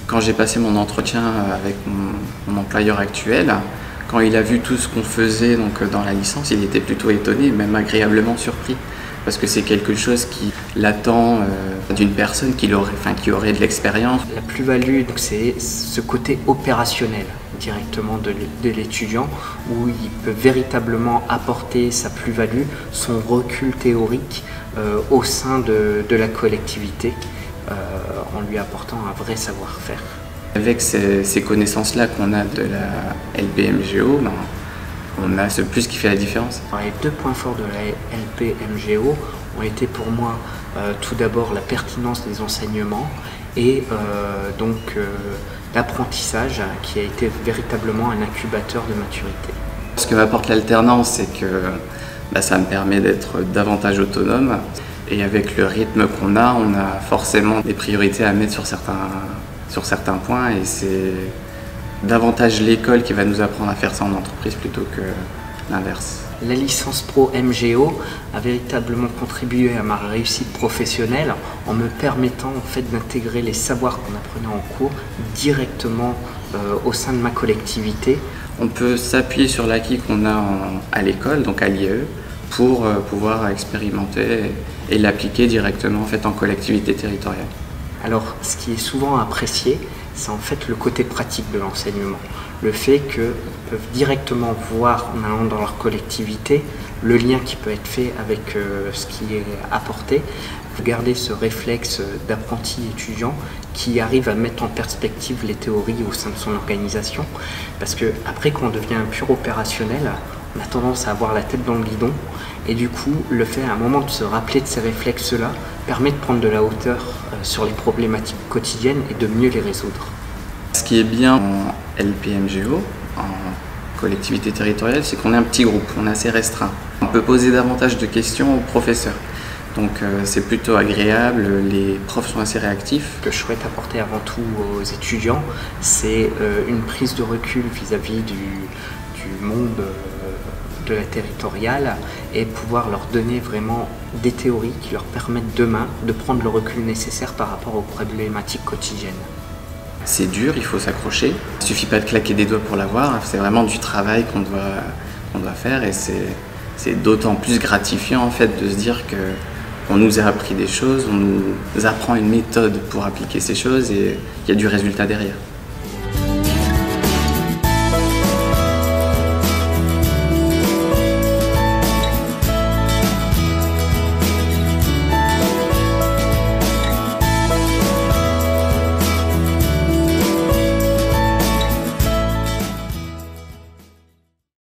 Quand j'ai passé mon entretien avec mon employeur actuel, quand il a vu tout ce qu'on faisait dans la licence, il était plutôt étonné, même agréablement surpris. Parce que c'est quelque chose qui l'attend d'une personne qui aurait de l'expérience. La plus-value, c'est ce côté opérationnel directement de l'étudiant, où il peut véritablement apporter sa plus-value, son recul théorique au sein de la collectivité, en lui apportant un vrai savoir-faire. Avec ces connaissances-là qu'on a de la LPMGO, on a ce plus qui fait la différence. Les deux points forts de la LPMGO ont été pour moi tout d'abord la pertinence des enseignements et l'apprentissage qui a été véritablement un incubateur de maturité. Ce que m'apporte l'alternance, c'est que ça me permet d'être davantage autonome et avec le rythme qu'on a, on a forcément des priorités à mettre sur certains points et c'est davantage l'école qui va nous apprendre à faire ça en entreprise plutôt que l'inverse. La licence pro MGO a véritablement contribué à ma réussite professionnelle en me permettant en fait d'intégrer les savoirs qu'on apprenait en cours directement au sein de ma collectivité. On peut s'appuyer sur l'acquis qu'on a à l'école, donc à l'IAE, pour pouvoir expérimenter et l'appliquer directement en fait en collectivité territoriale. Alors, ce qui est souvent apprécié, c'est en fait le côté pratique de l'enseignement. Le fait qu'ils peuvent directement voir, en allant dans leur collectivité, le lien qui peut être fait avec ce qui est apporté. Garder ce réflexe d'apprenti étudiant qui arrive à mettre en perspective les théories au sein de son organisation. Parce qu'après, quand on devient un pur opérationnel, on a tendance à avoir la tête dans le guidon. Et du coup, le fait à un moment de se rappeler de ces réflexes-là permet de prendre de la hauteur sur les problématiques quotidiennes et de mieux les résoudre. Ce qui est bien en LPMGO, en collectivité territoriale, c'est qu'on est un petit groupe, on est assez restreint. On peut poser davantage de questions aux professeurs. Donc c'est plutôt agréable, les profs sont assez réactifs. Ce que je souhaite apporter avant tout aux étudiants, c'est une prise de recul vis-à-vis du monde de la territoriale et pouvoir leur donner vraiment des théories qui leur permettent demain de prendre le recul nécessaire par rapport aux problématiques quotidiennes. C'est dur, il faut s'accrocher. Il ne suffit pas de claquer des doigts pour l'avoir, c'est vraiment du travail qu'on doit faire et c'est d'autant plus gratifiant en fait de se dire qu'on nous a appris des choses, on nous apprend une méthode pour appliquer ces choses et il y a du résultat derrière.